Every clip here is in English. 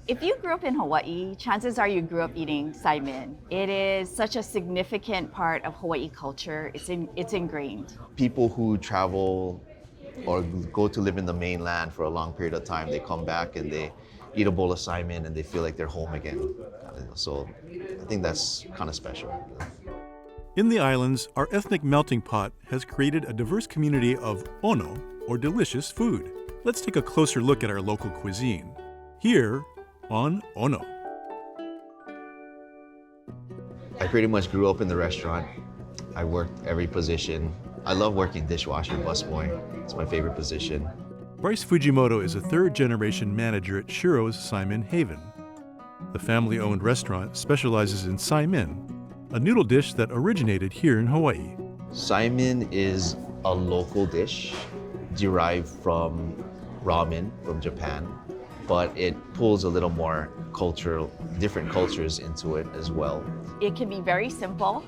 If you grew up in Hawaii, chances are you grew up eating Saimin. It is such a significant part of Hawaii culture. It's ingrained. People who travel or go to live in the mainland for a long period of time, they come back and they eat a bowl of Saimin and they feel like they're home again. So I think that's kind of special. In the islands, our ethnic melting pot has created a diverse community of ʻONO, or delicious food. Let's take a closer look at our local cuisine. Here on ʻONO. I pretty much grew up in the restaurant. I worked every position. I love working dishwasher, busboy. It's my favorite position. Bryce Fujimoto is a third-generation manager at Shiro's Simon Haven. The family-owned restaurant specializes in Saimin, a noodle dish that originated here in Hawaii. Saimin is a local dish derived from ramen from Japan, but it pulls a little more different cultures into it as well. It can be very simple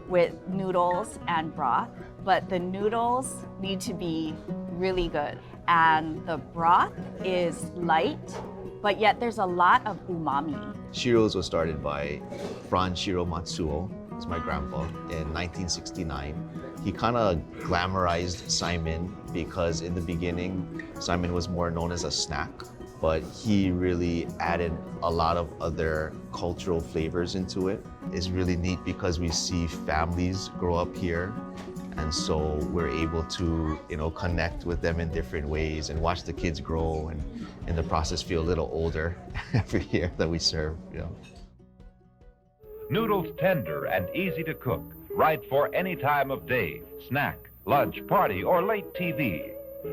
with noodles and broth, but the noodles need to be really good. And the broth is light, but yet there's a lot of umami. Shiro's was started by Fran Matsuo, it's my grandpa, in 1969. He kind of glamorized Saimin because in the beginning, Saimin was more known as a snack, but he really added a lot of other cultural flavors into it. It's really neat because we see families grow up here, and so we're able to, connect with them in different ways and watch the kids grow and in the process feel a little older every year that we serve. Noodles tender and easy to cook, right for any time of day, snack, lunch, party, or late TV.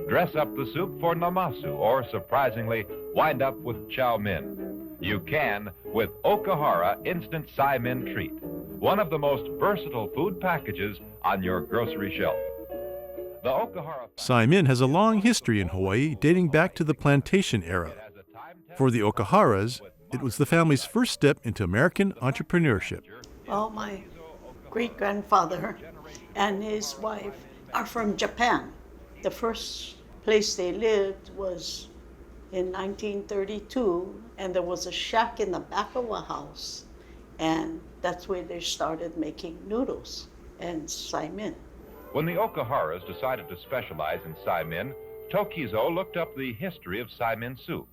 Dress up the soup for namasu or, surprisingly, wind up with chow mein. You can with Okahara Instant Saimin Treat, one of the most versatile food packages on your grocery shelf. The Okahara Saimin has a long history in Hawaii dating back to the plantation era. For the Okaharas, it was the family's first step into American entrepreneurship. Well, my great-grandfather and his wife are from Japan. The first place they lived was in 1932, and there was a shack in the back of a house, and that's where they started making noodles and Saimin. When the Okaharas decided to specialize in Saimin, Tokizo looked up the history of Saimin soup.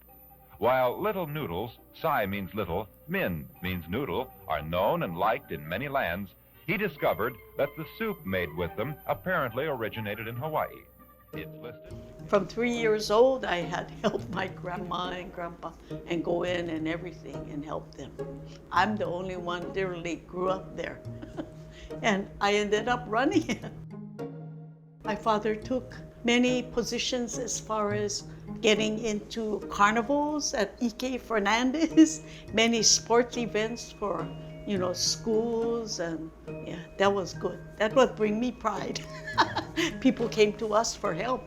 While little noodles, Sai means little, min means noodle, are known and liked in many lands, he discovered that the soup made with them apparently originated in Hawaii. It's listed. From 3 years old, I had helped my grandma and grandpa and go in and everything and help them. I'm the only one literally grew up there. And I ended up running it. My father took many positions as far as getting into carnivals at Ike Fernandez, many sports events for, schools, and yeah, that was good. That would bring me pride. People came to us for help,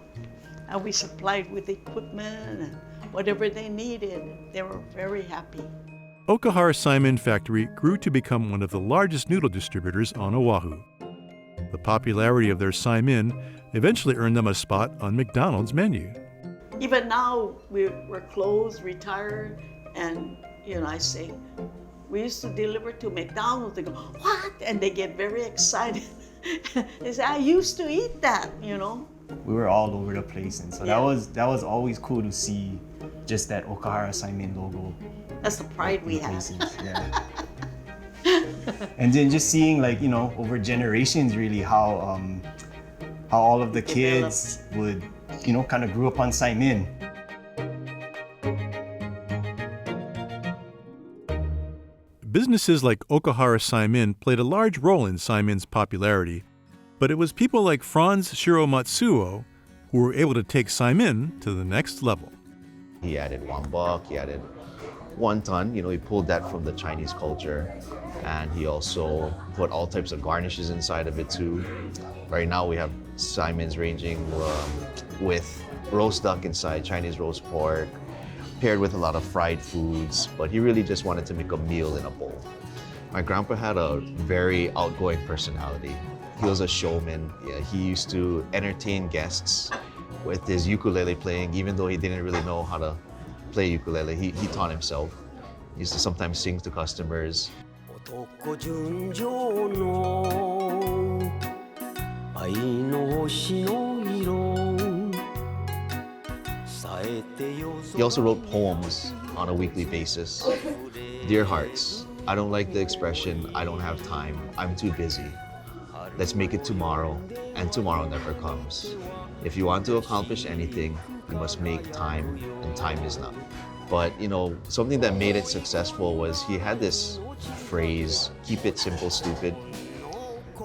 and we supplied with equipment and whatever they needed. They were very happy. Okahara Simon Factory grew to become one of the largest noodle distributors on Oahu. The popularity of their Saimin eventually earned them a spot on McDonald's menu. Even now, we're closed, retired, and I say, we used to deliver to McDonald's. They go, what? And they get very excited. They say, I used to eat that, We were all over the place, and so Yeah. that was always cool to see just that Okahara Simon logo. That's the pride we have. places, yeah. And then just seeing over generations really how all of the kids would kind of grew up on Saimin. Businesses like Okahara Simon played a large role in Saimin's popularity, but it was people like Fran's Shiro Matsuo who were able to take Saimin to the next level. He added wambok, he added wonton, he pulled that from the Chinese culture, and he also put all types of garnishes inside of it too. Right now we have Saimins ranging with roast duck inside, Chinese roast pork, paired with a lot of fried foods, but he really just wanted to make a meal in a bowl. My grandpa had a very outgoing personality. He was a showman. Yeah, he used to entertain guests with his ukulele playing, even though he didn't really know how to play ukulele. He taught himself. He used to sometimes sing to customers. He also wrote poems on a weekly basis. Dear hearts, I don't like the expression, I don't have time, I'm too busy. Let's make it tomorrow, and tomorrow never comes. If you want to accomplish anything, you must make time, and time is not. But, you know, something that made it successful was he had this phrase, keep it simple, stupid.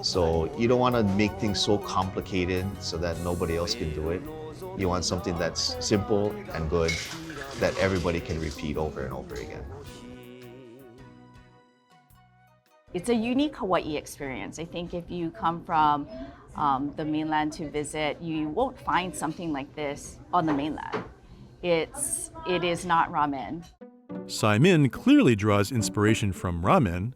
So you don't want to make things so complicated so that nobody else can do it. You want something that's simple and good that everybody can repeat over and over again. It's a unique Hawaii experience. I think if you come from the mainland to visit, you won't find something like this on the mainland. It is not ramen. Saimin clearly draws inspiration from ramen,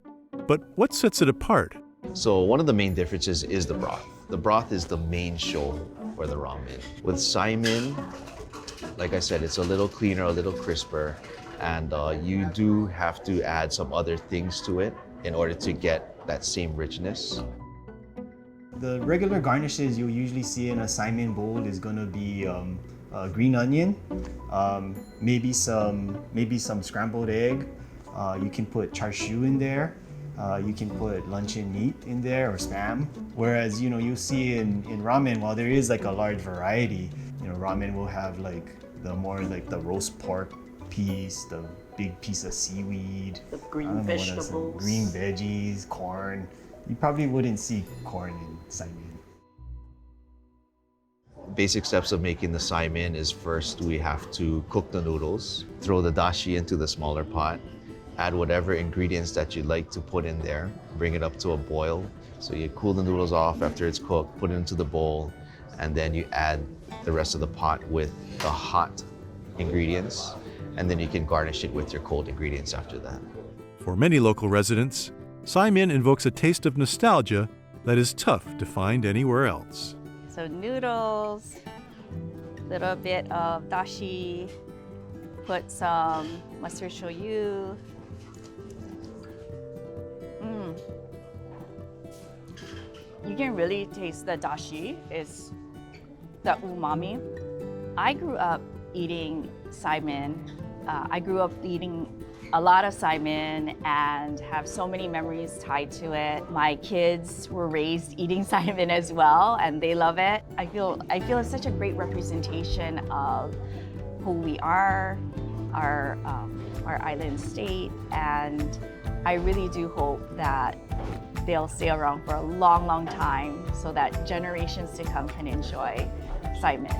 but what sets it apart? So one of the main differences is the broth. The broth is the main show for the ramen. With Saimin, like I said, it's a little cleaner, a little crisper, and you do have to add some other things to it in order to get that same richness. The regular garnishes you'll usually see in a Saimin bowl is gonna be green onion, maybe some scrambled egg. You can put char siu in there. You can put luncheon meat in there or spam. Whereas, you know, you see in ramen, while there is like a large variety, you know, ramen will have like the roast pork piece, the big piece of seaweed, The green vegetables. green veggies, corn. You probably wouldn't see corn in Saimin. Basic steps of making the Saimin is first we have to cook the noodles, throw the dashi into the smaller pot, add whatever ingredients that you'd like to put in there, bring it up to a boil. So you cool the noodles off after it's cooked, put it into the bowl, and then you add the rest of the pot with the hot ingredients, and then you can garnish it with your cold ingredients after that. For many local residents, Saimin invokes a taste of nostalgia that is tough to find anywhere else. So noodles, little bit of dashi, put some mustard shoyu. You can really taste the dashi, it's the umami. I grew up eating Saimin. I grew up eating a lot of Saimin and have so many memories tied to it. My kids were raised eating Saimin as well, and they love it. I feel it's such a great representation of who we are, our island state, and I really do hope that they'll stay around for a long, long time so that generations to come can enjoy Saimin.